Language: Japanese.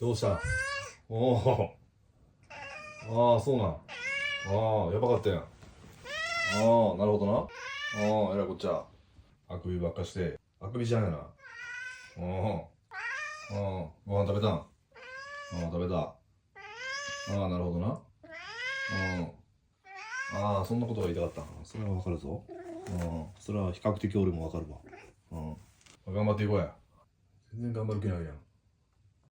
どうした？おお。ああ、そうなん。ああ、やばかったやん。ああ、なるほどな。ああ、えらいこっちゃ。あくびばっかして。あくびちゃんやな。うん。うん。ご飯食べたん？ああ、食べた。ああ、なるほどな。うん。ああ、そんなことが言いたかったん。それはわかるぞ。うん。それは比較的俺もわかるわ。うん。頑張っていこうや。全然頑張る気ないやん。